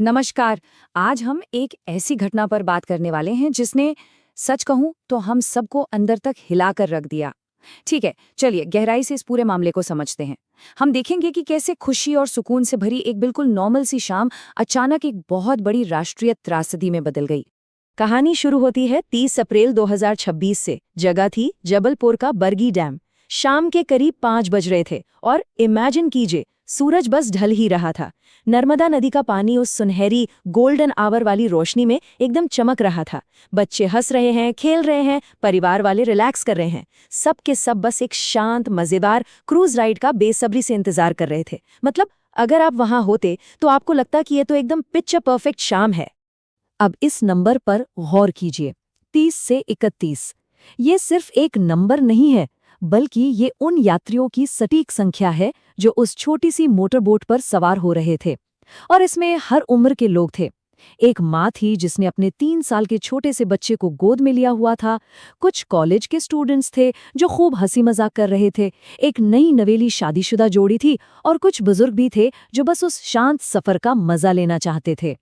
नमस्कार। आज हम एक ऐसी घटना पर बात करने वाले हैं जिसने सच कहूं तो हम सबको अंदर तक हिलाकर रख दिया। ठीक है, चलिए गहराई से इस पूरे मामले को समझते हैं। हम देखेंगे कि कैसे खुशी और सुकून से भरी एक बिल्कुल नॉर्मल सी शाम अचानक एक बहुत बड़ी राष्ट्रीय त्रासदी में बदल गई। कहानी शुरू होती है 30 अप्रैल 2026 से। जगह थी जबलपुर का बरगी डैम। शाम के करीब 5 बज रहे थे और इमेजिन कीजिए, सूरज बस ढल ही रहा था। नर्मदा नदी का पानी उस सुनहरी गोल्डन आवर वाली रोशनी में एकदम चमक रहा था। बच्चे हंस रहे हैं, खेल रहे हैं, परिवार वाले रिलैक्स कर रहे हैं। सब के सब बस एक शांत मजेदार क्रूज राइड का बेसब्री से इंतजार कर रहे थे। मतलब अगर आप वहां होते तो आपको लगता कि ये तो एकदम पिक्चर परफेक्ट शाम है। अब इस नंबर पर गौर कीजिए, 30 से 31। ये सिर्फ एक नंबर नहीं है, बल्कि ये उन यात्रियों की सटीक संख्या है जो उस छोटी सी मोटरबोट पर सवार हो रहे थे। और इसमें हर उम्र के लोग थे। एक माँ थी जिसने अपने 3 साल के छोटे से बच्चे को गोद में लिया हुआ था। कुछ कॉलेज के स्टूडेंट्स थे जो खूब हंसी मजाक कर रहे थे। एक नई नवेली शादीशुदा जोड़ी थी और कुछ बुजुर्ग भी थे जो बस उस शांत सफर का मजा लेना चाहते थे।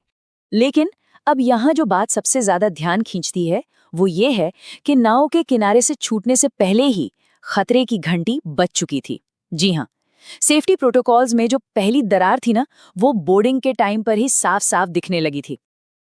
लेकिन अब यहाँ जो बात सबसे ज्यादा ध्यान खींचती है वो ये है कि नाव के किनारे से छूटने से पहले ही खतरे की घंटी बज चुकी थी। जी हाँ, सेफ्टी प्रोटोकॉल्स में जो पहली दरार थी ना, वो बोर्डिंग के टाइम पर ही साफ साफ दिखने लगी थी।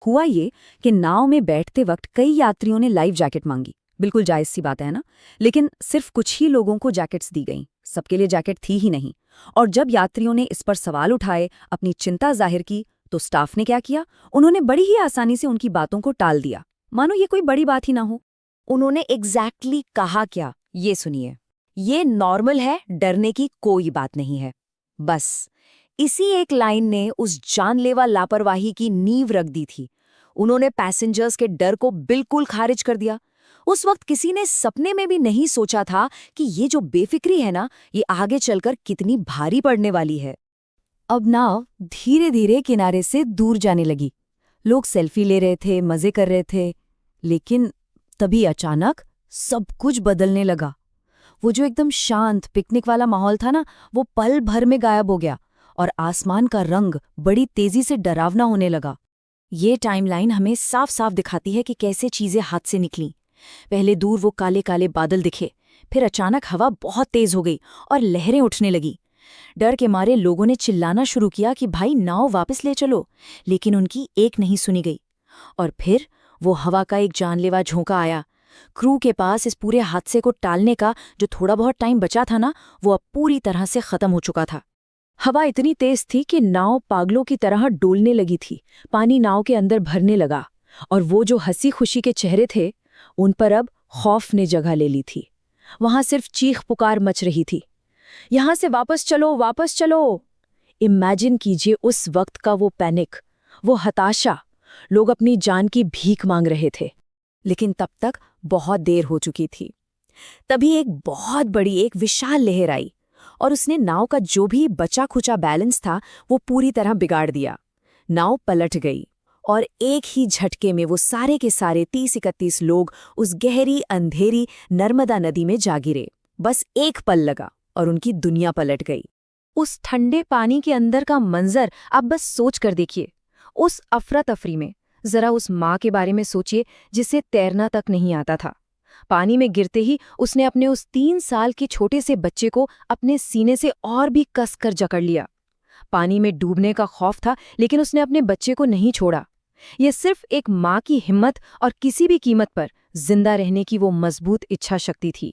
हुआ ये कि नाव में बैठते वक्त कई यात्रियों ने लाइफ जैकेट मांगी। बिल्कुल जायज सी बात है ना। लेकिन सिर्फ कुछ ही लोगों को जैकेट्स दी गईं। सबके लिए जैकेट थी ही नहीं। और जब यात्रियों ने इस पर सवाल उठाए, अपनी चिंता जाहिर की, तो स्टाफ ने क्या किया? उन्होंने बड़ी ही आसानी से उनकी बातों को टाल दिया, मानो ये कोई बड़ी बात ही ना हो। उन्होंने एग्जैक्टली कहा क्या, ये सुनिए। ये नॉर्मल है, डरने की कोई बात नहीं है। बस इसी एक लाइन ने उस जानलेवा लापरवाही की नींव रख दी थी। उन्होंने पैसेंजर्स के डर को बिल्कुल खारिज कर दिया। उस वक्त किसी ने सपने में भी नहीं सोचा था कि ये जो बेफिक्री है ना, ये आगे चलकर कितनी भारी पड़ने वाली है। अब नाव धीरे धीरे किनारे से दूर जाने लगी। लोग सेल्फी ले रहे थे, मजे कर रहे थे। लेकिन तभी अचानक सब कुछ बदलने लगा। वो जो एकदम शांत पिकनिक वाला माहौल था ना, वो पल भर में गायब हो गया और आसमान का रंग बड़ी तेजी से डरावना होने लगा। ये टाइमलाइन हमें साफ साफ दिखाती है कि कैसे चीजें हाथ से निकलीं। पहले दूर वो काले काले बादल दिखे, फिर अचानक हवा बहुत तेज हो गई और लहरें उठने लगी। डर के मारे लोगों ने चिल्लाना शुरू किया कि भाई नाव वापस ले चलो, लेकिन उनकी एक नहीं सुनी गई। और फिर वो हवा का एक जानलेवा झोंका आया। क्रू के पास इस पूरे हादसे को टालने का जो थोड़ा बहुत टाइम बचा था ना, वो अब पूरी तरह से खत्म हो चुका था। हवा इतनी तेज थी कि नाव पागलों की तरह डोलने लगी थी। पानी नाव के अंदर भरने लगा और वो जो हंसी खुशी के चेहरे थे, उन पर अब खौफ ने जगह ले ली थी। वहां सिर्फ चीख पुकार मच रही थी, यहां से वापस चलो, वापस चलो। इमेजिन कीजिए उस वक्त का वो पैनिक, वो हताशा। लोग अपनी जान की भीख मांग रहे थे। लेकिन तब तक बहुत देर हो चुकी थी। तभी एक बहुत बड़ी, एक विशाल लहर आई और उसने नाव का जो भी बचा खुचा बैलेंस था वो पूरी तरह बिगाड़ दिया। नाव पलट गई और एक ही झटके में वो सारे के सारे 30-31 लोग उस गहरी अंधेरी नर्मदा नदी में जा गिरे। बस एक पल लगा और उनकी दुनिया पलट गई। उस ठंडे पानी के अंदर का मंजर आप बस सोच कर देखिए। उस अफरा तफरी में जरा उस माँ के बारे में सोचिए जिसे तैरना तक नहीं आता था। पानी में गिरते ही उसने अपने उस 3 साल के छोटे से बच्चे को अपने सीने से और भी कसकर जकड़ लिया। पानी में डूबने का खौफ था, लेकिन उसने अपने बच्चे को नहीं छोड़ा। यह सिर्फ एक माँ की हिम्मत और किसी भी कीमत पर जिंदा रहने की वो मजबूत इच्छा शक्ति थी।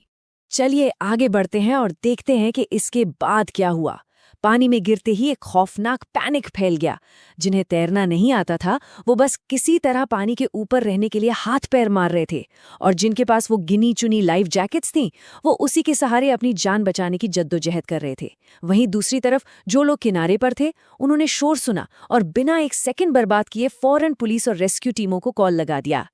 चलिए आगे बढ़ते हैं और देखते हैं कि इसके बाद क्या हुआ। पानी में गिरते ही एक खौफनाक पैनिक फैल गया। जिन्हें तैरना नहीं आता था वो बस किसी तरह पानी के ऊपर रहने के लिए हाथ पैर मार रहे थे, और जिनके पास वो गिनी चुनी लाइफ जैकेट्स थीं वो उसी के सहारे अपनी जान बचाने की जद्दोजहद कर रहे थे। वहीं दूसरी तरफ जो लोग किनारे पर थे, उन्होंने शोर सुना और बिना एक सेकंड बर्बाद किए फौरन पुलिस और रेस्क्यू टीमों को कॉल लगा दिया।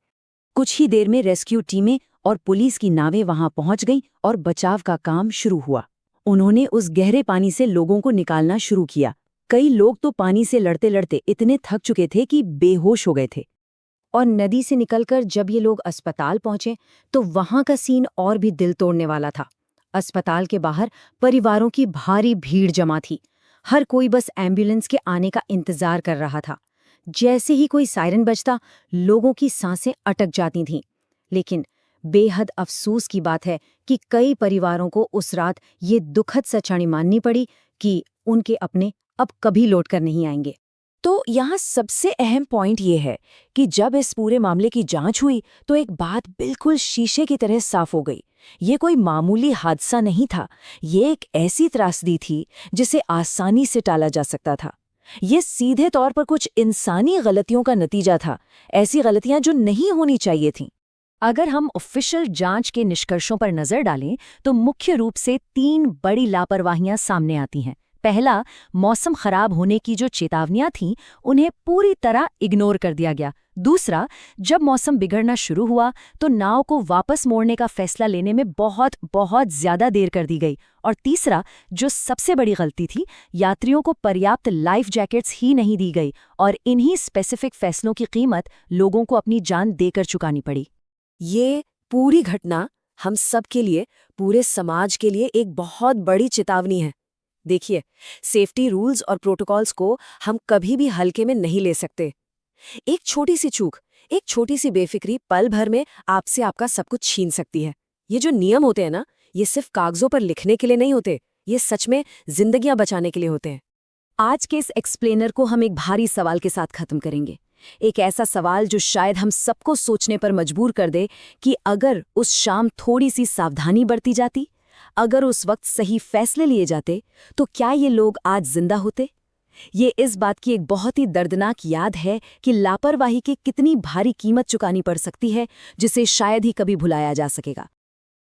कुछ ही देर में रेस्क्यू टीमें और पुलिस की नावें वहां पहुंच गईं और बचाव का काम शुरू हुआ। उन्होंने उस गहरे पानी से लोगों को निकालना शुरू किया। कई लोग तो पानी से लड़ते लड़ते इतने थक चुके थे कि बेहोश हो गए थे। और नदी से निकलकर जब ये लोग अस्पताल पहुंचे तो वहां का सीन और भी दिल तोड़ने वाला था। अस्पताल के बाहर परिवारों की भारी भीड़ जमा थी। हर कोई बस एम्बुलेंस के आने का इंतजार कर रहा था। जैसे ही कोई सायरन बजता, लोगों की सांसें अटक जाती थीं। लेकिन बेहद अफसोस की बात है कि कई परिवारों को उस रात ये दुखद सच्चाई माननी पड़ी कि उनके अपने अब कभी लौट कर नहीं आएंगे। तो यहाँ सबसे अहम पॉइंट ये है कि जब इस पूरे मामले की जांच हुई तो एक बात बिल्कुल शीशे की तरह साफ हो गई। ये कोई मामूली हादसा नहीं था, ये एक ऐसी त्रासदी थी जिसे आसानी से टाला जा सकता था। ये सीधे तौर पर कुछ इंसानी गलतियों का नतीजा था, ऐसी गलतियां जो नहीं होनी चाहिए थीं। अगर हम ऑफिशियल जांच के निष्कर्षों पर नजर डालें तो मुख्य रूप से 3 बड़ी लापरवाहियां सामने आती हैं। पहला, मौसम खराब होने की जो चेतावनियां थीं उन्हें पूरी तरह इग्नोर कर दिया गया। दूसरा, जब मौसम बिगड़ना शुरू हुआ तो नाव को वापस मोड़ने का फैसला लेने में बहुत ज्यादा देर कर दी गई। और तीसरा, जो सबसे बड़ी गलती थी, यात्रियों को पर्याप्त लाइफ जैकेट्स ही नहीं दी गई और इन्हीं स्पेसिफिक फैसलों की कीमत लोगों को अपनी जान देकर चुकानी पड़ी। ये पूरी घटना हम सब के लिए, पूरे समाज के लिए एक बहुत बड़ी चेतावनी है। देखिए, सेफ्टी रूल्स और प्रोटोकॉल्स को हम कभी भी हल्के में नहीं ले सकते। एक छोटी सी चूक, एक छोटी सी बेफिक्री पल भर में आपसे आपका सब कुछ छीन सकती है। ये जो नियम होते हैं ना, ये सिर्फ कागजों पर लिखने के लिए नहीं होते, ये सच में जिंदगियां बचाने के लिए होते हैं। आज के इस एक्सप्लेनर को हम एक भारी सवाल के साथ खत्म करेंगे। एक ऐसा सवाल जो शायद हम सबको सोचने पर मजबूर कर दे कि अगर उस शाम थोड़ी सी सावधानी बरती जाती, अगर उस वक्त सही फैसले लिए जाते, तो क्या ये लोग आज जिंदा होते? ये इस बात की एक बहुत ही दर्दनाक याद है कि लापरवाही की कितनी भारी कीमत चुकानी पड़ सकती है, जिसे शायद ही कभी भुलाया जा सकेगा।